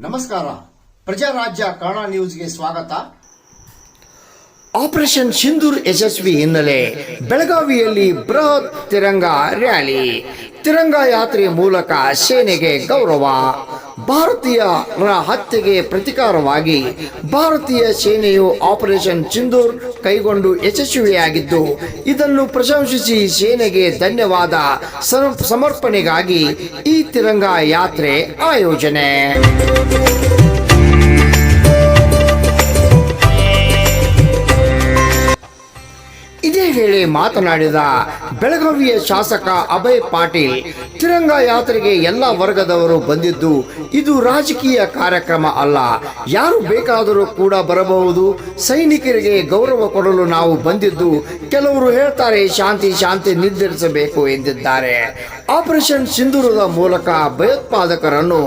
ನಮಸ್ಕಾರ. ಪ್ರಜಾರಾಜ್ಯ ಕನ್ನಡ ನ್ಯೂಸ್ಗೆ ಸ್ವಾಗತ. ಆಪರೇಷನ್ ಸಿಂಧೂರ್ ಯಶಸ್ವಿ ಹಿನ್ನೆಲೆ ಬೆಳಗಾವಿಯಲ್ಲಿ ಬೃಹತ್ ತಿರಂಗ ರ್ಯಾಲಿ. ತಿರಂಗ ಯಾತ್ರೆ ಮೂಲಕ ಸೇನೆಗೆ ಗೌರವ. ಭಾರತೀಯರ ಹತ್ಯೆಗೆ ಪ್ರತಿಕಾರವಾಗಿ ಭಾರತೀಯ ಸೇನೆಯು ಆಪರೇಷನ್ ಸಿಂಧೂರ್ ಕೈಗೊಂಡು ಯಶಸ್ವಿಯಾಗಿದ್ದು, ಇದನ್ನು ಪ್ರಶಂಸಿಸಿ ಸೇನೆಗೆ ಧನ್ಯವಾದ ಸಮರ್ಪಣೆಗಾಗಿ ಈ ತಿರಂಗ ಯಾತ್ರೆ ಆಯೋಜನೆ. ಇದೇ ವೇಳೆ ಮಾತನಾಡಿದ ಬೆಳಗಾವಿಯ ಶಾಸಕ ಅಭಯ್ ಪಾಟೀಲ್, ತಿರಂಗ ಯಾತ್ರೆಗೆ ಎಲ್ಲ ವರ್ಗದವರು ಬಂದಿದ್ದು ಇದು ರಾಜಕೀಯ ಕಾರ್ಯಕ್ರಮ ಅಲ್ಲ, ಯಾರು ಬೇಕಾದರೂ ಕೂಡ ಬರಬಹುದು. ಸೈನಿಕರಿಗೆ ಗೌರವ ಕೊಡಲು ನಾವು ಬಂದಿದ್ದು. ಕೆಲವರು ಹೇಳ್ತಾರೆ ಶಾಂತಿ ನಿರ್ಧರಿಸಬೇಕು ಎಂದಿದ್ದಾರೆ. ಆಪರೇಷನ್ ಸಿಂಧೂರದ ಮೂಲಕ ಭಯೋತ್ಪಾದಕರನ್ನು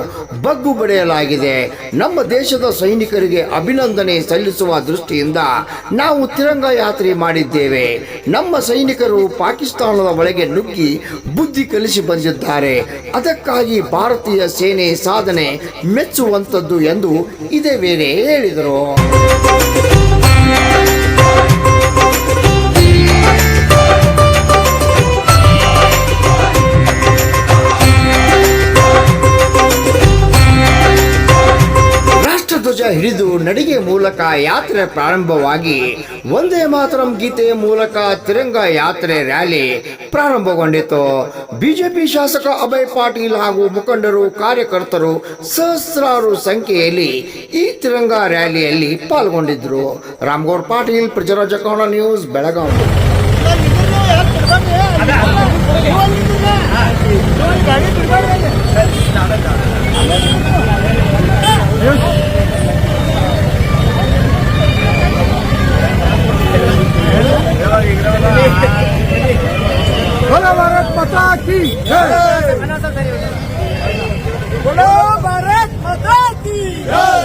ಬಗ್ಗು ಬಡಿಯಲಾಗಿದೆ. ನಮ್ಮ ದೇಶದ ಸೈನಿಕರಿಗೆ ಅಭಿನಂದನೆ ಸಲ್ಲಿಸುವ ದೃಷ್ಟಿಯಿಂದ ನಾವು ತಿರಂಗ ಯಾತ್ರೆ ಮಾಡಿದ್ದೇವೆ. ನಮ್ಮ ಸೈನಿಕರು ಪಾಕಿಸ್ತಾನದ ಒಳಗೆ ನುಗ್ಗಿ ಬುದ್ಧಿ ಕಲಿಸಿ ಬಂದಿದ್ದಾರೆ. ಅದಕ್ಕಾಗಿ ಭಾರತೀಯ ಸೇನೆ ಸಾಧನೆ ಮೆಚ್ಚುವಂಥದ್ದು ಎಂದು ಇದೇ ವೇಳೆ ಹೇಳಿದರು. ಧ್ವಜ ಹಿಡಿದು ನಡಿಗೆ ಮೂಲಕ ಯಾತ್ರೆ ಪ್ರಾರಂಭವಾಗಿ ಒಂದೇ ಮಾತರಂ ಗೀತೆ ಮೂಲಕ ತಿರಂಗ ಯಾತ್ರೆ ರ್ಯಾಲಿ ಪ್ರಾರಂಭಗೊಂಡಿತು. ಬಿಜೆಪಿ ಶಾಸಕ ಅಭಯ್ ಪಾಟೀಲ್ ಹಾಗೂ ಮುಖಂಡರು, ಕಾರ್ಯಕರ್ತರು ಸಹಸ್ರಾರು ಸಂಖ್ಯೆಯಲ್ಲಿ ಈ ತಿರಂಗ ರ್ಯಾಲಿಯಲ್ಲಿ ಪಾಲ್ಗೊಂಡಿದ್ದರು. ರಾಮಗೌಡ ಪಾಟೀಲ್, ಪ್ರಜಾರಾಜ್ಯ ಕನ್ನಡ ನ್ಯೂಸ್, ಬೆಳಗಾವಿ. भारत माता की जय। बोलो भारत माता की जय।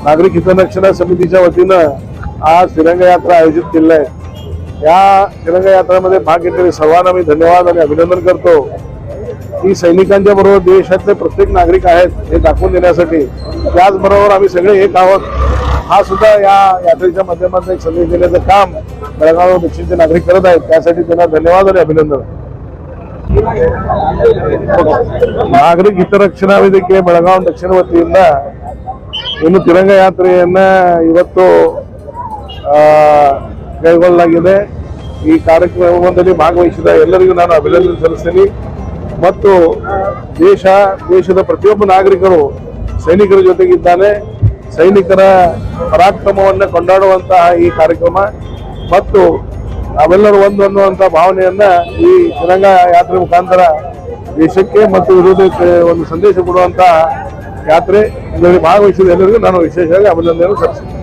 नागरिक हितरक्षणा समितीच्या वतीनं आज तिरंगा यात्रा आयोजित केलेली आहे. या तिरंगा यात्रेमध्ये भाग घेतलेले सर्वांना मी धन्यवाद आणि अभिनंदन करतो. की सैनिकांच्या बरोबर देशातले प्रत्येक नागरिक आहेत हे दाखवून देण्यासाठी, त्याचबरोबर आम्ही सगळे एक आहोत हा सुद्धा या यात्रेच्या माध्यमातून एक संदेश देण्याचं काम बेळगाव दक्षिणचे नागरिक करत आहेत. त्यासाठी त्यांना धन्यवाद आणि अभिनंदन. ನಾಗರಿಕ ಹಿತರಕ್ಷಣಾ ವೇದಿಕೆ ಬೆಳಗಾವಿ ದಕ್ಷಿಣ ವತಿಯಿಂದ ಇನ್ನು ತಿರಂಗ ಯಾತ್ರೆಯನ್ನ ಇವತ್ತು ಕೈಗೊಳ್ಳಲಾಗಿದೆ. ಈ ಕಾರ್ಯಕ್ರಮದಲ್ಲಿ ಭಾಗವಹಿಸಿದ ಎಲ್ಲರಿಗೂ ನಾನು ಅಭಿನಂದನೆ ಸಲ್ಲಿಸ್ತೀನಿ. ಮತ್ತು ದೇಶದ ಪ್ರತಿಯೊಬ್ಬ ನಾಗರಿಕರು ಸೈನಿಕರ ಜೊತೆಗಿದ್ದಾನೆ. ಸೈನಿಕರ ಪರಾಕ್ರಮವನ್ನು ಕೊಂಡಾಡುವಂತಹ ಈ ಕಾರ್ಯಕ್ರಮ ಮತ್ತು ನಾವೆಲ್ಲರೂ ಒಂದು ಅನ್ನುವಂಥ ಭಾವನೆಯನ್ನ ಈ ತಿರಂಗ ಯಾತ್ರೆ ಮುಖಾಂತರ ದೇಶಕ್ಕೆ ಮತ್ತು ವಿರೋಧಕ್ಕೆ ಒಂದು ಸಂದೇಶ ಕೊಡುವಂತಹ ಯಾತ್ರೆ. ಇದರಲ್ಲಿ ಭಾಗವಹಿಸಿದ ಎಲ್ಲರಿಗೂ ನಾನು ವಿಶೇಷವಾಗಿ ಅಭಿನಂದನೆ ಸಲ್ಲಿಸುತ್ತೇನೆ.